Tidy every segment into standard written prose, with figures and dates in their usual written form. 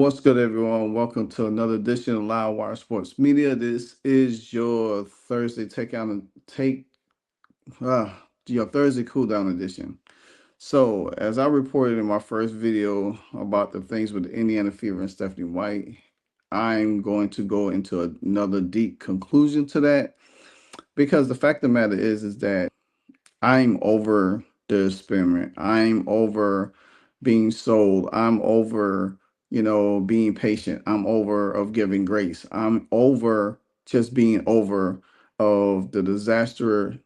What's good, everyone? Welcome to another edition of Livewire Sports Media. This is your Thursday uh, your Thursday cool down edition. So, as I reported in my first video about the things with the Indiana Fever and Stephanie White, I'm going to go into another deep conclusion to that because the fact of the matter is that I'm over the experiment. I'm over being sold. I'm over, being patient. I'm over of giving grace. I'm over just being over of the disaster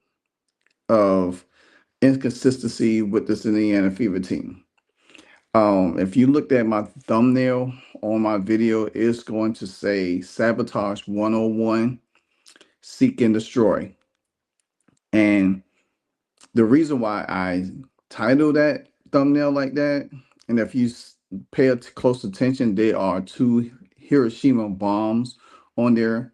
of inconsistency with this Indiana Fever team. If you looked at my thumbnail on my video, it's going to say Sabotage 101, Seek and Destroy. And the reason why I title that thumbnail like that, and if you pay close attention, there are two Hiroshima bombs on there,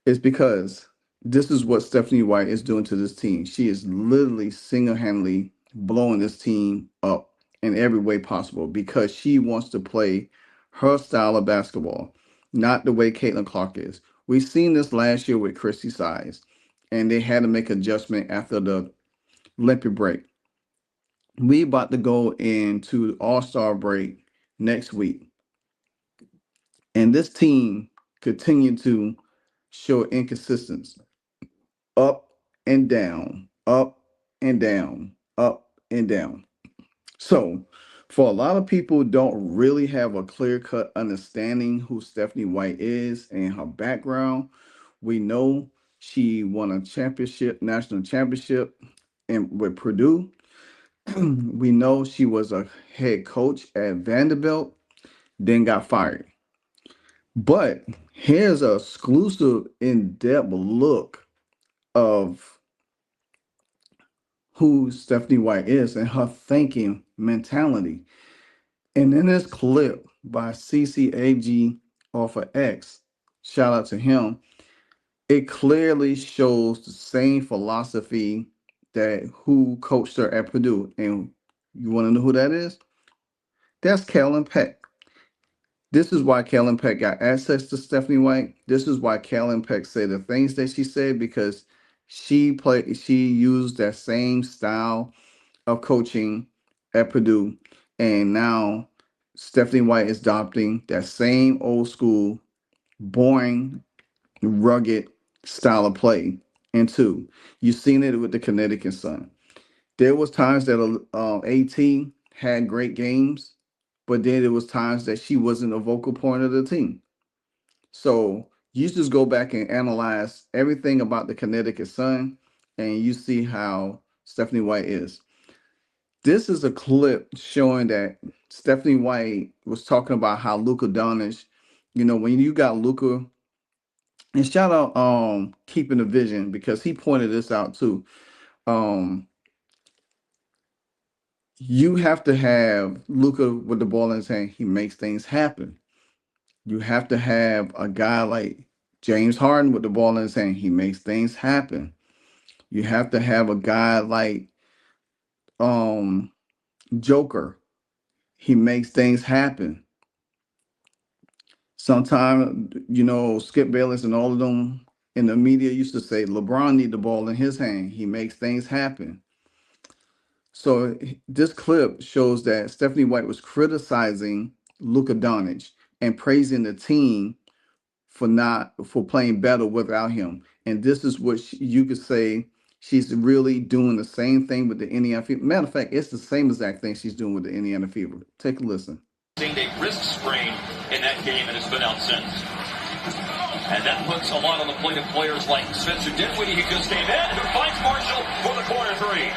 is because this is what Stephanie White is doing to this team. She is literally single-handedly blowing this team up in every way possible because she wants to play her style of basketball, not the way Caitlin Clark is. We've seen this last year with Christy Size, and they had to make adjustment after the Olympic break. We about to go into All-Star break next week. And this team continue to show inconsistency. Up and down, up and down, up and down. So for a lot of people who don't really have a clear-cut understanding who Stephanie White is and her background, we know she won a championship, national championship with Purdue. We know she was a head coach at Vanderbilt, then got fired. But here's an exclusive, in-depth look of who Stephanie White is and her thinking mentality. And in this clip by CCAG off of X, shout out to him, it clearly shows the same philosophy that who coached her at Purdue. And you want to know who that is? That's Kellen Peck. This is why Kellen Peck got access to Stephanie White. This is why Kellen Peck said the things that she said because she used that same style of coaching at Purdue, and now Stephanie White is adopting that same old school, boring, rugged style of play into. You've seen it with the Connecticut Sun. There was times that AT had great games, but then there was times that she wasn't a vocal point of the team. So you just go back and analyze everything about the Connecticut Sun, and you see how Stephanie White is. This is a clip showing that Stephanie White was talking about how Luka Doncic, when you got Luka, and shout out Keeping the Vision because he pointed this out too. Um, you have to have Luka with the ball in his hand. He makes things happen. You have to have a guy like James Harden with the ball in his hand. He makes things happen. You have to have a guy like um, Joker. He makes things happen. Sometimes, Skip Bayless and all of them in the media used to say LeBron need the ball in his hand. He makes things happen. So this clip shows that Stephanie White was criticizing Luka Doncic and praising the team for playing better without him. And this is what you could say she's really doing the same thing with the Indiana Fever. Matter of fact, it's the same exact thing she's doing with the Indiana Fever. Take a listen. A wrist sprain in that game and has been out since. And that puts a lot on the plate of players like Spencer Dinwiddie, who just came in, who finds Marshall for the corner three.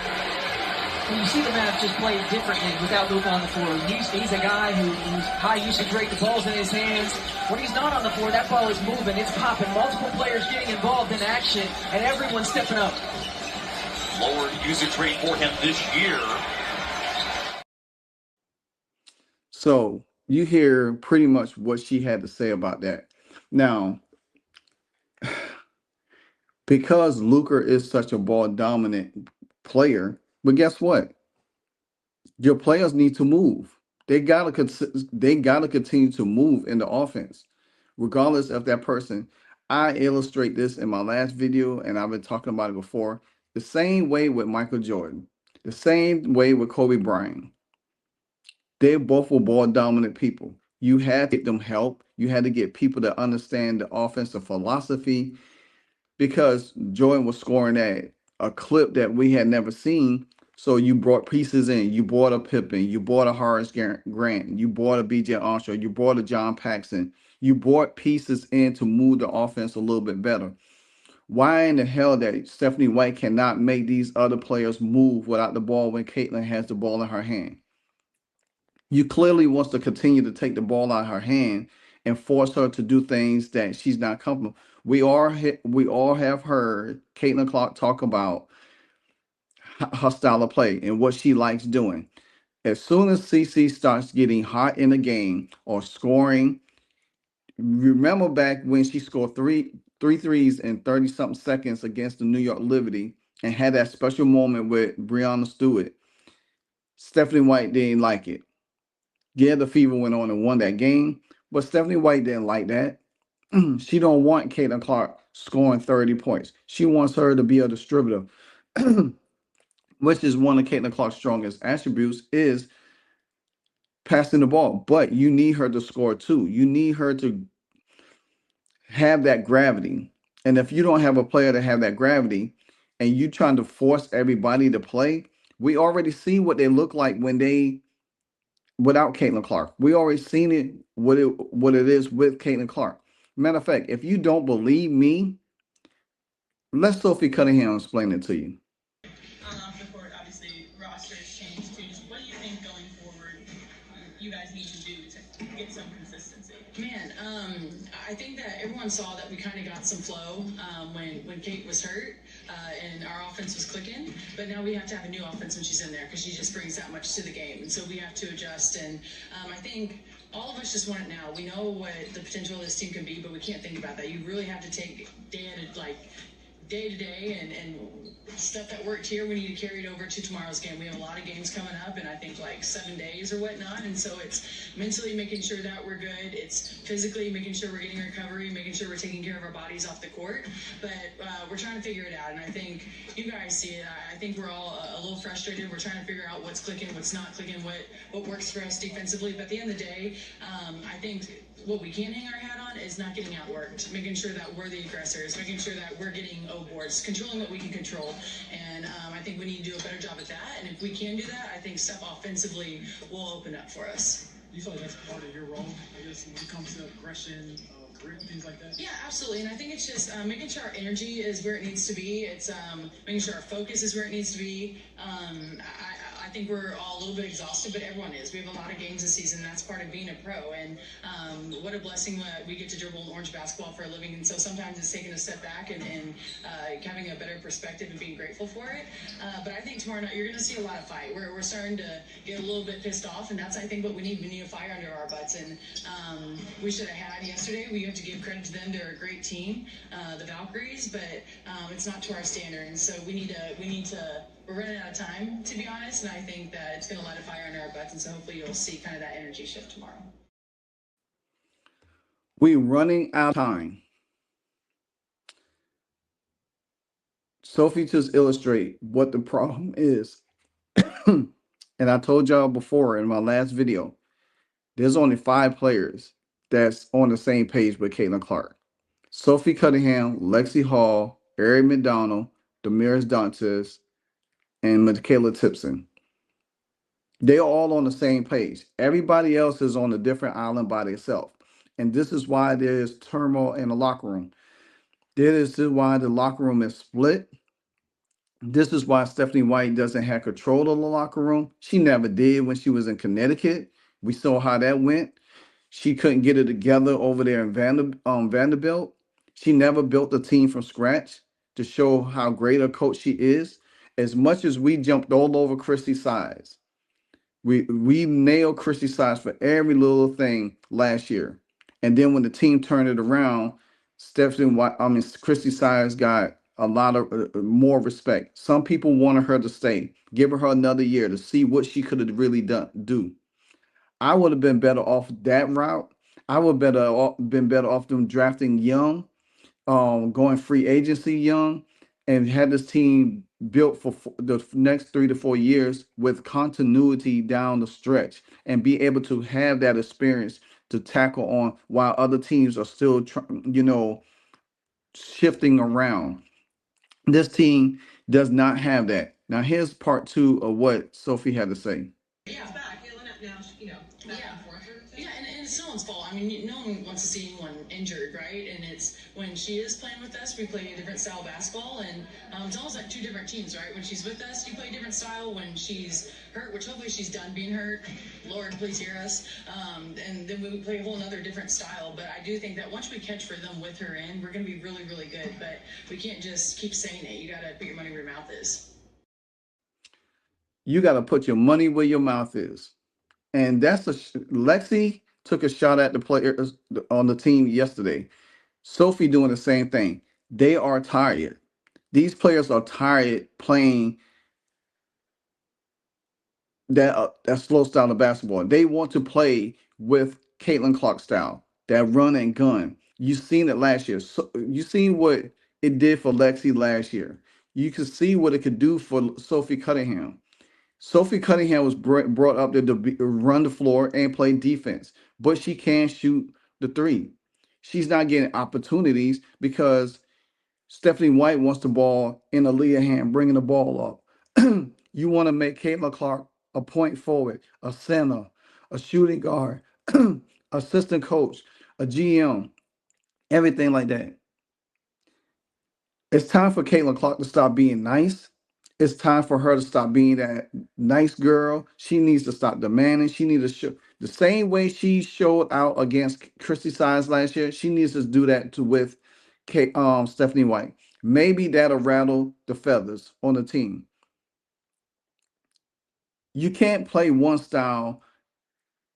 Well, you see the Mavs just play differently without Luka on the floor. He's a guy who's high usage rate, the ball's in his hands. When he's not on the floor, that ball is moving, it's popping. Multiple players getting involved in action, and everyone's stepping up. Lower usage rate for him this year. So you hear pretty much what she had to say about that. Now, because Luka is such a ball dominant player, but guess what? Your players need to move. they gotta continue to move in the offense, regardless of that person. I illustrate this in my last video, and I've been talking about it before. The same way with Michael Jordan, the same way with Kobe Bryant. They both were ball dominant people. You had to get them help. You had to get people that understand the offensive philosophy, because Jordan was scoring at a clip that we had never seen. So you brought pieces in. You bought a Pippen. You bought a Horace Grant. You bought a B.J. Armstrong. You bought a John Paxson. You brought pieces in to move the offense a little bit better. Why in the hell that Stephanie White cannot make these other players move without the ball when Caitlin has the ball in her hand? You clearly wants to continue to take the ball out of her hand and force her to do things that she's not comfortable. We all have heard Caitlin Clark talk about her style of play and what she likes doing. As soon as CC starts getting hot in the game or scoring, remember back when she scored three threes in 30 something seconds against the New York Liberty and had that special moment with Breanna Stewart. Stephanie White didn't like it. Yeah, the Fever went on and won that game, but Stephanie White didn't like that. She don't want Caitlin Clark scoring 30 points. She wants her to be a distributor, which is one of Caitlin Clark's strongest attributes, is passing the ball. But you need her to score too. You need her to have that gravity. And if you don't have a player to have that gravity and you trying to force everybody to play, we already see what they look like when they without Caitlin Clark. We already seen it what it is with Caitlin Clark. Matter of fact, if you don't believe me, let Sophie Cunningham explain it to you. Off the court, obviously, roster has changed too. What do you think going forward you guys need to do to get some consistency? Man, I think that everyone saw that we kind of got some flow when Kate was hurt and our offense was clicking. But now we have to have a new offense when she's in there because she just brings that much to the game. And so we have to adjust. And I think all of us just want it now. We know what the potential of this team can be, but we can't think about that. You really have to take day to day and stuff that worked here, we need to carry it over to tomorrow's game. We have a lot of games coming up, and I think like 7 days or whatnot, and so it's mentally making sure that we're good, it's physically making sure we're getting recovery, making sure we're taking care of our bodies off the court, but we're trying to figure it out, and I think you guys see it. I think we're all a little frustrated. We're trying to figure out what's clicking, what's not clicking, what works for us defensively, but at the end of the day, I think what we can hang our hat on is not getting outworked, making sure that we're the aggressors, making sure that we're getting O boards, controlling what we can control. And I think we need to do a better job at that. And if we can do that, I think stuff offensively will open up for us. You feel like that's part of your role, I guess, when it comes to aggression, grit, things like that? Yeah, absolutely. And I think it's just making sure our energy is where it needs to be. It's making sure our focus is where it needs to be. I think we're all a little bit exhausted, but everyone is. We have a lot of games this season. That's part of being a pro. And what a blessing that we get to dribble orange basketball for a living. And so sometimes it's taking a step back and having a better perspective and being grateful for it. But I think tomorrow night you're going to see a lot of fight. We're starting to get a little bit pissed off, and that's, I think, what we need. We need a fire under our butts. And we should have had yesterday. We have to give credit to them. They're a great team, the Valkyries, but it's not to our standard. And so we need to we're running out of time, to be honest, and I think that it's going to light a fire under our butts, and so hopefully you'll see kind of that energy shift tomorrow. We're running out of time. Sophie just illustrate what the problem is. And I told y'all before in my last video, there's only 5 players that's on the same page with Caitlin Clark. Sophie Cunningham, Lexi Hall, Ari McDonald, Damaris Dantes, and Michaela Tipson. They're all on the same page. Everybody else is on a different island by themselves. And this is why there's turmoil in the locker room. This is why the locker room is split. This is why Stephanie White doesn't have control of the locker room. She never did when she was in Connecticut. We saw how that went. She couldn't get it together over there in Vanderbilt. She never built the team from scratch to show how great a coach she is. As much as we jumped all over Christy Sides, we nailed Christy Sides for every little thing last year. And then when the team turned it around, Christy Sides got a lot of more respect. Some people wanted her to stay, give her another year to see what she could have really do. I would have been better off that route. I would been better off them drafting young, going free agency young, and had this team built for the next 3 to 4 years with continuity down the stretch, and be able to have that experience to tackle on while other teams are still, shifting around. This team does not have that. Now, here's part two of what Sophie had to say. Yeah. Back, healing up now, back Yeah. and forth sort of thing. Yeah, and it's no one's fault. I mean, no one wants to see anyone injured, right? And it's when she is playing with us, we play a different style of basketball, and it's almost like two different teams, right? When she's with us, you play a different style. When she's hurt, which hopefully she's done being hurt, Lord, please hear us. And then we play a whole another different style. But I do think that once we catch rhythm with her in, we're going to be really, really good. But we can't just keep saying it. You got to put your money where your mouth is. You got to put your money where your mouth is. And that's Lexi took a shot at the players on the team yesterday. Sophie doing the same thing. They are tired. These players are tired playing that slow style of basketball. They want to play with Caitlin Clark style, that run and gun. You seen it last year. So you seen what it did for Lexi last year. You could see what it could do for Sophie Cunningham. Sophie Cunningham was brought up there to run the floor and play defense, but she can shoot the three. She's not getting opportunities because Stephanie White wants the ball in Aaliyah hand, bringing the ball up. You want to make Caitlin Clark a point forward, a center, a shooting guard, assistant coach, a GM, everything like that. It's time for Caitlin Clark to stop being nice. It's time for her to stop being that nice girl. She needs to stop demanding. She needs to show the same way she showed out against Christy Sides last year. She needs to do that with Stephanie White. Maybe that'll rattle the feathers on the team. You can't play one style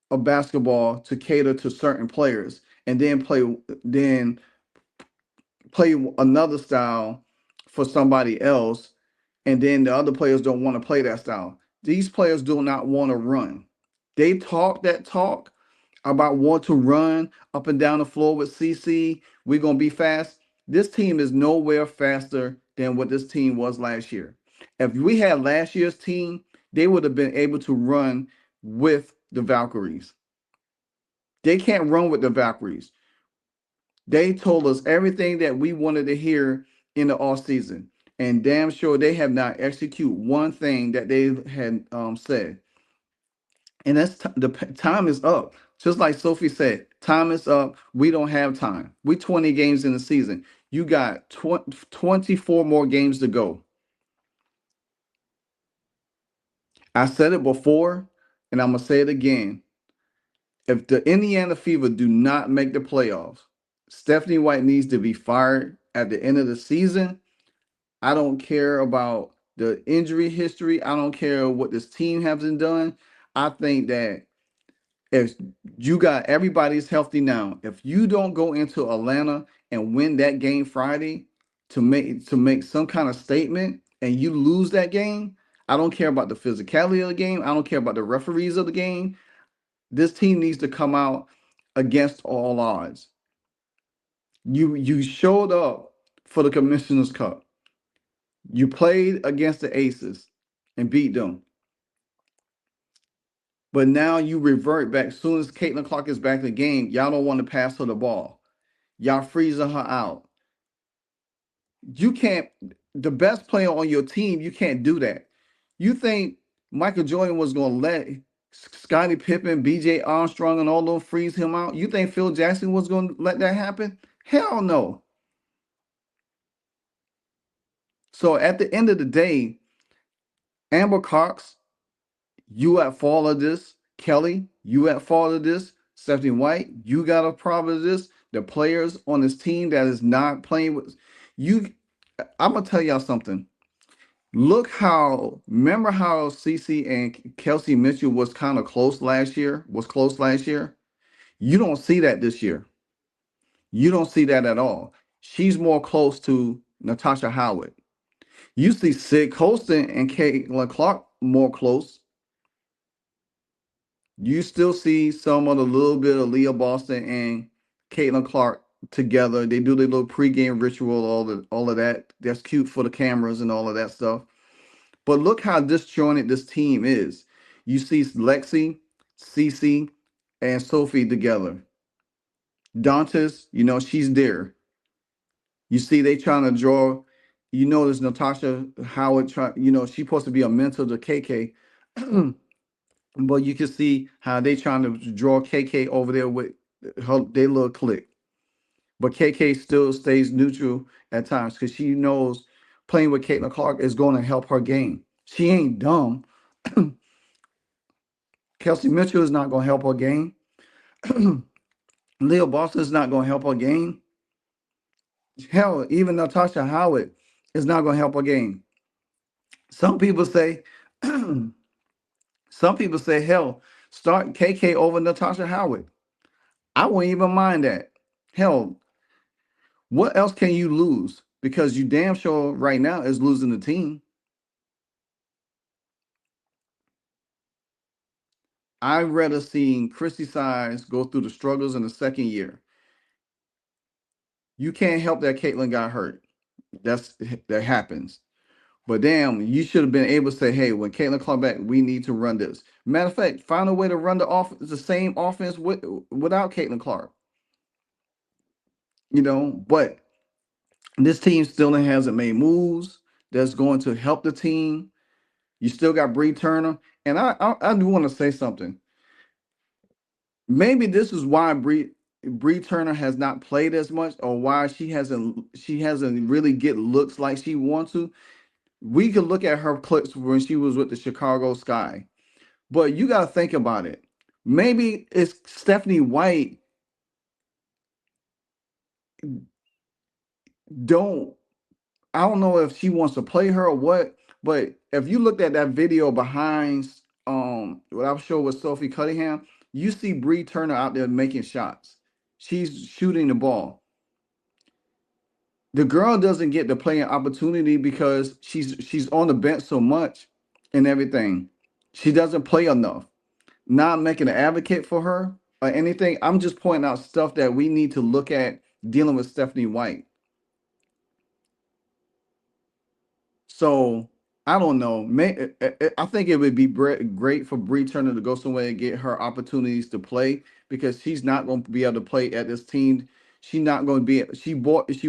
of basketball to cater to certain players and then play another style for somebody else, and then the other players don't want to play that style. These players do not want to run. They talk that talk about want to run up and down the floor with CC. We're going to be fast. This team is nowhere faster than what this team was last year. If we had last year's team, they would have been able to run with the Valkyries. They can't run with the Valkyries. They told us everything that we wanted to hear in the off season, and damn sure they have not executed one thing that they had said. And the time is up. Just like Sophie said, time is up. We don't have time. We 20 games in the season. You got 24 more games to go. I said it before, and I'm going to say it again. If the Indiana Fever do not make the playoffs, Stephanie White needs to be fired at the end of the season. I don't care about the injury history. I don't care what this team hasn't done. I think that if you got everybody's healthy now, if you don't go into Atlanta and win that game Friday to make some kind of statement, and you lose that game, I don't care about the physicality of the game. I don't care about the referees of the game. This team needs to come out against all odds. You showed up for the Commissioner's Cup. You played against the Aces and beat them. But now you revert back. As soon as Caitlin Clark is back in the game, y'all don't want to pass her the ball. Y'all freezing her out. You can't, the best player on your team, you can't do that. You think Michael Jordan was going to let Scottie Pippen, BJ Armstrong, and all those freeze him out? You think Phil Jackson was going to let that happen? Hell no. So at the end of the day, Amber Cox, you at fault of this. Kelly, you at fault of this. Stephanie White, you got a problem with this. The players on this team that is not playing with you. I'm gonna tell y'all something. Remember how CC and Kelsey Mitchell was kind of close last year? You don't see that this year. You don't see that at all. She's more close to Natasha Howard. You see Sid Colston and Caitlin Clark more close. You still see some of the little bit of Leah Boston and Caitlin Clark together. They do their little pregame ritual, all of that. That's cute for the cameras and all of that stuff. But look how disjointed this team is. You see Lexi, Cece, and Sophie together. Dantas, she's there. You see they trying to draw. You notice Natasha Howard she's supposed to be a mentor to KK. But you can see how they trying to draw KK over there with their little clique. But KK still stays neutral at times because she knows playing with Caitlin Clark is going to help her game. She ain't dumb. Kelsey Mitchell is not going to help her game. Leah Boston is not going to help her game. Hell, even Natasha Howard is not going to help her game. Some people say, hell, start KK over Natasha Howard. I wouldn't even mind that. Hell, what else can you lose? Because you damn sure right now is losing the team. I'd rather seen Christy Size go through the struggles in the second year. You can't help that Caitlin got hurt. That happens. But damn, you should have been able to say, hey, when Caitlin comes back, we need to run this. Matter of fact, find a way to run the same offense without Caitlin Clark. But this team still hasn't made moves that's going to help the team. You still got Bree Turner. And I do want to say something. Maybe this is why Bree Turner has not played as much, or why she hasn't really get looks like she wants to. We could look at her clips when she was with the Chicago Sky. But you got to think about it. Maybe it's Stephanie White I don't know if she wants to play her or what, but if you looked at that video behind what I was showing with Sophie Cunningham, you see Bree Turner out there making shots. She's shooting the ball. The girl doesn't get the playing opportunity because she's on the bench so much and everything. She doesn't play enough. Not making an advocate for her or anything. I'm just pointing out stuff that we need to look at dealing with Stephanie White. So I don't know. I think it would be great for Bree Turner to go somewhere and get her opportunities to play, because she's not going to be able to play at this team. She's not going to be. She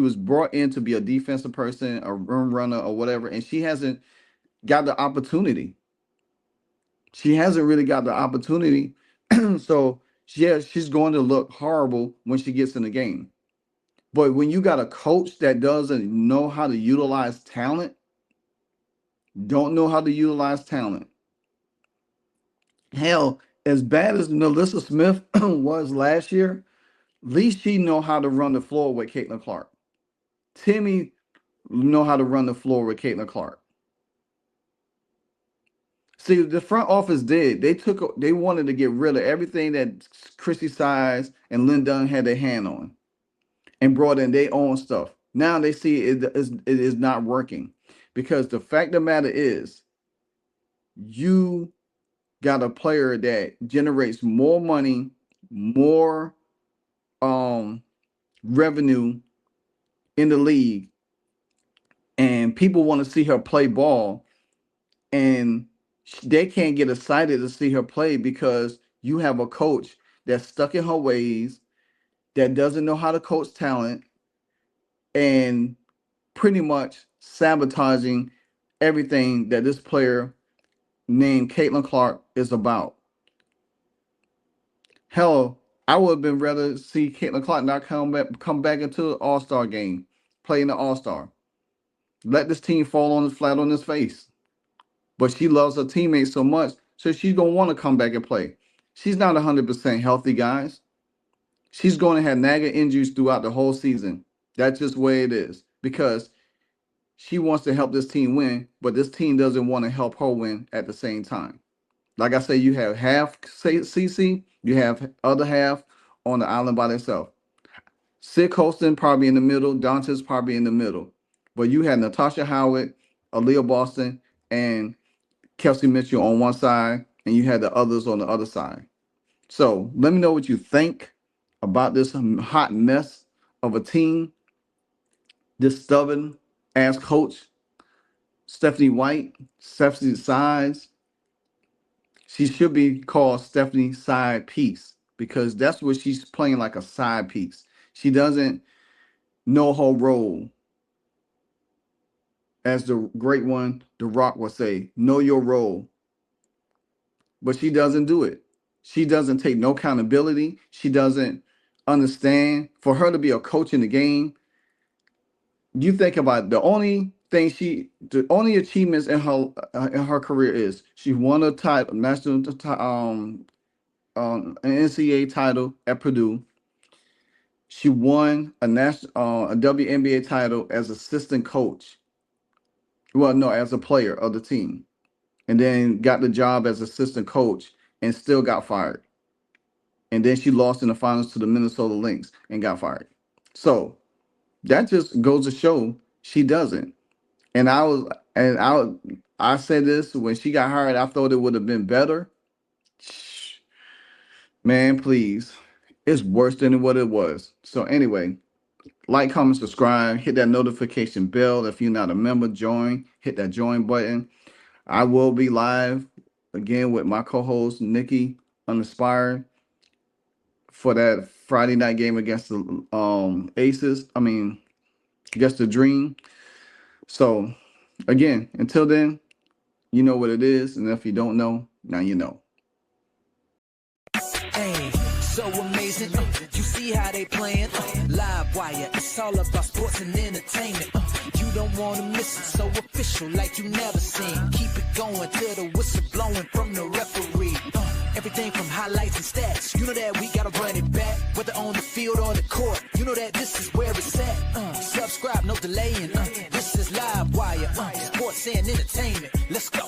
was brought in to be a defensive person, a run runner, or whatever, and she hasn't got the opportunity. She hasn't really got the opportunity. So yeah, she's going to look horrible when she gets in the game. But when you got a coach that doesn't know how to utilize talent, hell, as bad as Melissa Smith was last year, at least she know how to run the floor with Caitlin Clark. Timmy know how to run the floor with Caitlin Clark. See, the front office did. They wanted to get rid of everything that Chrissy Size and Lynn Dunn had their hand on, and brought in their own stuff. Now they see it is not working, because the fact of the matter is, you got a player that generates more money, more revenue in the league, and people want to see her play ball, and they can't get excited to see her play because you have a coach that's stuck in her ways, that doesn't know how to coach talent, and pretty much sabotaging everything that this player named Caitlin Clark is about. Hell, I would have been rather see Caitlin Clark not come back into the All-Star game, play in the All-Star. Let this team fall flat on his face. But she loves her teammates so much, so she's gonna want to come back and play. She's not 100% healthy, guys. She's going to have nagging injuries throughout the whole season. That's just the way it is, because she wants to help this team win, but this team doesn't want to help her win at the same time. Like I say, you have half CC, you have other half on the island by themselves. Sid Colston probably in the middle, Dantas probably in the middle. But you had Natasha Howard, Aaliyah Boston, and Kelsey Mitchell on one side, and you had the others on the other side. So let me know what you think about this hot mess of a team, this stubborn ass coach, Stephanie White, Stephanie Sides. She should be called Stephanie Side Piece because that's what she's playing, like a side piece. She doesn't know her role. As the great one, The Rock would say, know your role. But she doesn't do it. She doesn't take no accountability. She doesn't understand. For her to be a coach in the game, you think about it, the only achievements in her career is she won a title, an NCAA title at Purdue. She won a WNBA title as assistant coach. Well, no, as a player of the team, and then got the job as assistant coach and still got fired. And then she lost in the finals to the Minnesota Lynx and got fired. So that just goes to show she doesn't. And I said this when she got hired, I thought it would have been better. Man, please. It's worse than what it was. So anyway, like, comment, subscribe, hit that notification bell. If you're not a member, join, hit that join button. I will be live again with my co-host Nikki Uninspired for that Friday night game against the Aces. Against the Dream. So again, until then, you know what it is, and if you don't know, now you know. Hey, so amazing. You see how they playing? Live wire. It's all about sports and entertainment. You don't want to miss it. So official, like you never seen. Keep it going till the whistle blowing from the referee. Everything from highlights and stats. You know that we gotta run it back, whether on the field or the court. You know that this is where it's at. Subscribe, no delaying. This is Live Wire. Sports and entertainment. Let's go.